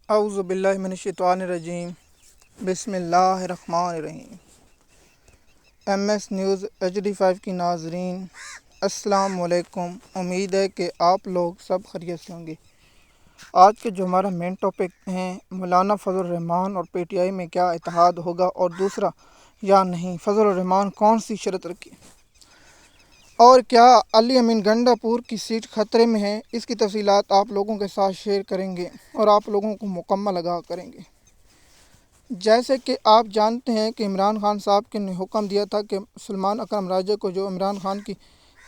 اعوذ باللہ من الشیطان الرجیم، بسم اللہ الرحمن الرحیم۔ ایم ایس نیوز HD5 کی ناظرین، السلام علیکم۔ امید ہے کہ آپ لوگ سب خیریت سے ہوں گے۔ آج کے جو ہمارا مین ٹاپک ہیں، مولانا فضل الرحمان اور PTI میں کیا اتحاد ہوگا، اور دوسرا یا نہیں، فضل الرحمان کون سی شرط رکھی، اور کیا علی امین گنڈا پور کی سیٹ خطرے میں ہے، اس کی تفصیلات آپ لوگوں کے ساتھ شیئر کریں گے اور آپ لوگوں کو مکمل آگاہ کریں گے۔ جیسے کہ آپ جانتے ہیں کہ عمران خان صاحب نے حکم دیا تھا کہ سلمان اکرم راجہ کو، جو عمران خان کی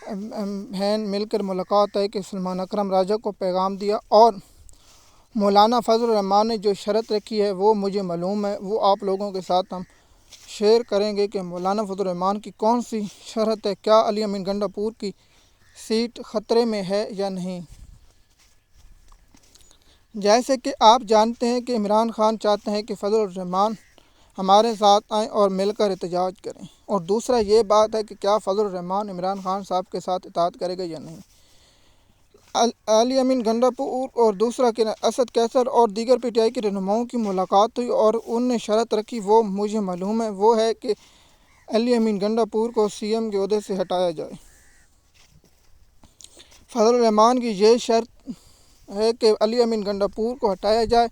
بہن مل کر ملاقات ہے، کہ سلمان اکرم راجہ کو پیغام دیا، اور مولانا فضل الرحمان نے جو شرط رکھی ہے وہ مجھے معلوم ہے، وہ آپ لوگوں کے ساتھ ہم شیئر کریں گے کہ مولانا فضل الرحمان کی کون سی شرط ہے، کیا علی امین گنڈا پور کی سیٹ خطرے میں ہے یا نہیں۔ جیسے کہ آپ جانتے ہیں کہ عمران خان چاہتے ہیں کہ فضل الرحمان ہمارے ساتھ آئیں اور مل کر احتجاج کریں، اور دوسرا یہ بات ہے کہ کیا فضل الرحمان عمران خان صاحب کے ساتھ اتحاد کرے گا یا نہیں۔ علی امین گنڈا پور اور دوسرا کہ اسد کیسر اور دیگر PTI کے رہنماؤں کی ملاقات ہوئی، اور ان نے شرط رکھی، وہ مجھے معلوم ہے، وہ ہے کہ علی امین گنڈا پور کو CM کے عہدے سے ہٹایا جائے۔ فضل الرحمان کی یہ شرط ہے کہ علی امین گنڈا پور کو ہٹایا جائے،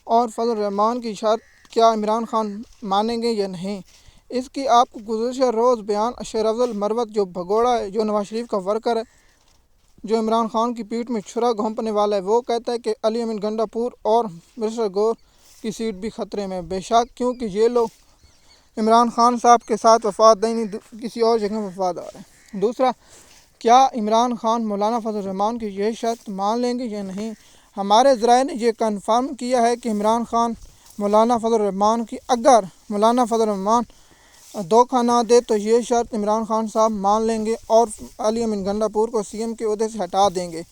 اور فضل الرحمان کی شرط کیا عمران خان مانیں گے یا نہیں۔ اس کی آپ کو گزشتہ روز بیان شیر افضل مروت، جو بھگوڑا ہے، جو نواز شریف کا ورکر ہے، جو عمران خان کی پیٹھ میں چھرا گھونپنے والا ہے، وہ کہتا ہے کہ علی امین گنڈا پور اور برسر گور کی سیٹ بھی خطرے میں۔ بے شک، کیونکہ یہ لوگ عمران خان صاحب کے ساتھ وفادار نہیں، کسی اور جگہ وفادار ہیں۔ دوسرا، کیا عمران خان مولانا فضل الرحمان کی یہ شرط مان لیں گے یا نہیں۔ ہمارے ذرائع نے یہ کنفرم کیا ہے کہ عمران خان مولانا فضل الرحمان کی، اگر مولانا فضل الرحمان دھوکہ نہ دے تو یہ شرط عمران خان صاحب مان لیں گے اور علی امین گنڈا پور کو CM کے عہدے سے ہٹا دیں گے۔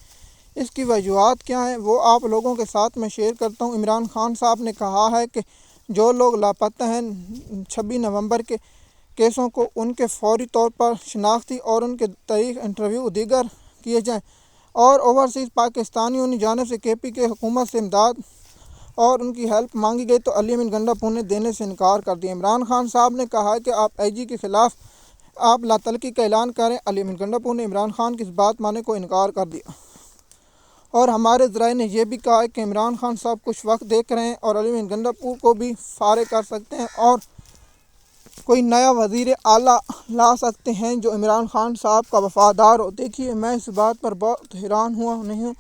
اس کی وجوہات کیا ہیں، وہ آپ لوگوں کے ساتھ میں شیئر کرتا ہوں۔ عمران خان صاحب نے کہا ہے کہ جو لوگ لاپتہ ہیں 26 نومبر کے کیسوں کو ان کے فوری طور پر شناختی اور ان کے تاریخ انٹرویو دیگر کیے جائیں، اور اوورسیز پاکستانیوں کی جانب سے KP کے حکومت سے امداد اور ان کی ہیلپ مانگی گئی تو علی امین گنڈا پور نے دینے سے انکار کر دیا۔ عمران خان صاحب نے کہا کہ آپ IG کے خلاف آپ لا تعلقی کا اعلان کریں۔ علی امین گنڈا پور نے عمران خان کی اس بات ماننے کو انکار کر دیا، اور ہمارے ذرائع نے یہ بھی کہا ہے کہ عمران خان صاحب کچھ وقت دیکھ رہے ہیں اور علی امین گنڈا پور کو بھی فارغ کر سکتے ہیں، اور کوئی نیا وزیر اعلیٰ لا سکتے ہیں جو عمران خان صاحب کا وفادار ہو۔ دیکھیے، میں اس بات پر بہت حیران ہوں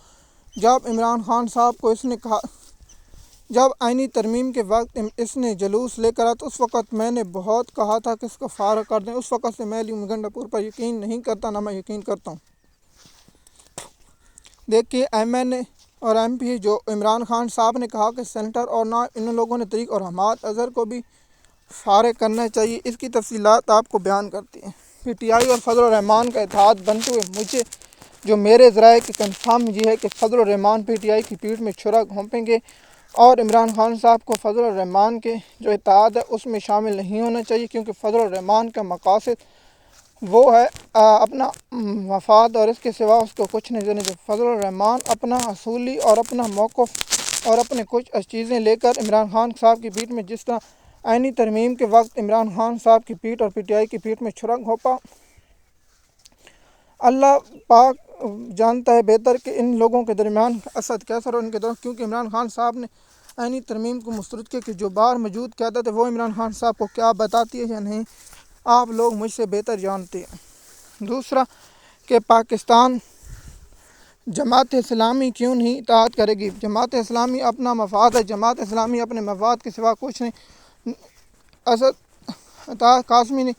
جب عمران خان صاحب کو اس نے کہا، جب آئینی ترمیم کے وقت اس نے جلوس لے کر آیا تو اس وقت میں نے بہت کہا تھا کہ اس کو فارغ کر دیں۔ اس وقت سے میں علی امین گنڈا پور پر یقین نہیں کرتا، نہ میں یقین کرتا ہوں۔ دیکھیے، MNA اور MP جو عمران خان صاحب نے کہا کہ سینیٹر اور نہ ان لوگوں نے طریق اور حماد اظہر کو بھی فارغ کرنا چاہیے، اس کی تفصیلات آپ کو بیان کرتے ہیں۔ PTI اور فضل الرحمان کا اتحاد بنتے ہوئے مجھے جو میرے ذرائع کی کنفرم یہ ہے کہ فضل الرحمان PTI کی پیٹھ میں چھرا گھونپیں گے، اور عمران خان صاحب کو فضل الرحمان کے جو اتحاد ہے اس میں شامل نہیں ہونا چاہیے، کیونکہ فضل الرحمان کا مقاصد وہ ہے اپنا مفاد، اور اس کے سوا اس کو کچھ نہیں دینا چاہیے۔ فضل الرحمان اپنا اصولی اور اپنا موقف اور اپنے کچھ چیزیں لے کر عمران خان صاحب کی پیٹھ میں، جس طرح آئینی ترمیم کے وقت عمران خان صاحب کی پیٹھ اور PTI کی پیٹھ میں چھرا گھونپا، اللہ پاک جانتا ہے بہتر کہ ان لوگوں کے درمیان اسد کیسر اور ان کے درمیان، کیونکہ عمران خان صاحب نے آئینی ترمیم کو مسترد کیا کہ جو باہر موجود قیادت ہے وہ عمران خان صاحب کو کیا بتاتی ہے یا نہیں، آپ لوگ مجھ سے بہتر جانتے ہیں۔ دوسرا کہ پاکستان جماعت اسلامی کیوں نہیں اتحاد کرے گی۔ جماعت اسلامی اپنا مفاد ہے، جماعت اسلامی اپنے مفاد کے سوا کچھ نہیں۔ اسد عطا قاسمی نے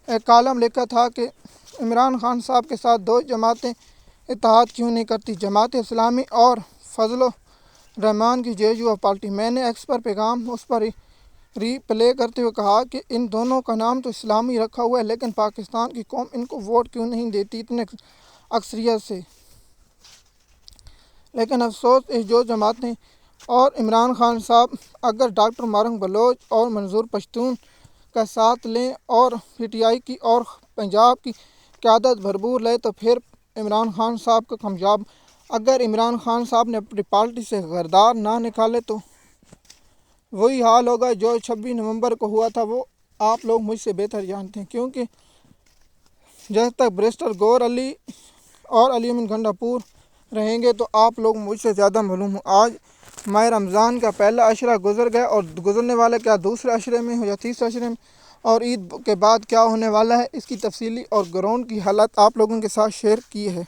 ایک کالم لکھا تھا کہ عمران خان صاحب کے ساتھ دو جماعتیں اتحاد کیوں نہیں کرتی، جماعت اسلامی اور فضل الرحمان کی JU پارٹی۔ میں نے ایکس پر پیغام اس پر ری پلے کرتے ہوئے کہا کہ ان دونوں کا نام تو اسلامی رکھا ہوا ہے، لیکن پاکستان کی قوم ان کو ووٹ کیوں نہیں دیتی اتنے اکثریت سے۔ لیکن افسوس، جو جماعتیں اور عمران خان صاحب اگر ڈاکٹر مارنگ بلوچ اور منظور پشتون کا ساتھ لیں اور PTI کی اور پنجاب کی قیادت بھرپور لے تو پھر عمران خان صاحب کا کامیاب۔ اگر عمران خان صاحب نے اپنی پارٹی سے غدار نہ نکالے تو وہی حال ہوگا جو 26 نومبر کو ہوا تھا، وہ آپ لوگ مجھ سے بہتر جانتے ہیں، کیونکہ جب تک بیرسٹر گور علی اور علی امین گنڈا پور رہیں گے تو آپ لوگ مجھ سے زیادہ معلوم ہوں۔ آج ماہ رمضان کا پہلا عشرہ گزر گیا اور گزرنے والا کیا دوسرے عشرے میں ہو یا تیسرے عشرے میں، اور عید کے بعد کیا ہونے والا ہے، اس کی تفصیلی اور گراؤنڈ کی حالت آپ لوگوں کے ساتھ شیئر کی ہے۔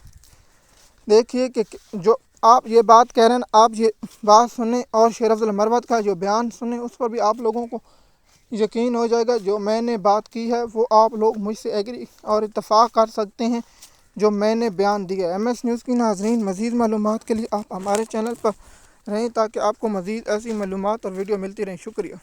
دیکھیے کہ جو آپ یہ بات کہہ رہے ہیں، آپ یہ بات سنیں اور شیر افضل مروت کا جو بیان سنیں، اس پر بھی آپ لوگوں کو یقین ہو جائے گا۔ جو میں نے بات کی ہے وہ آپ لوگ مجھ سے ایگری اور اتفاق کر سکتے ہیں جو میں نے بیان دیا ہے۔ ایم ایس نیوز کی ناظرین، مزید معلومات کے لیے آپ ہمارے چینل پر رہیں تاکہ آپ کو مزید ایسی معلومات اور ویڈیو ملتی رہیں۔ شکریہ۔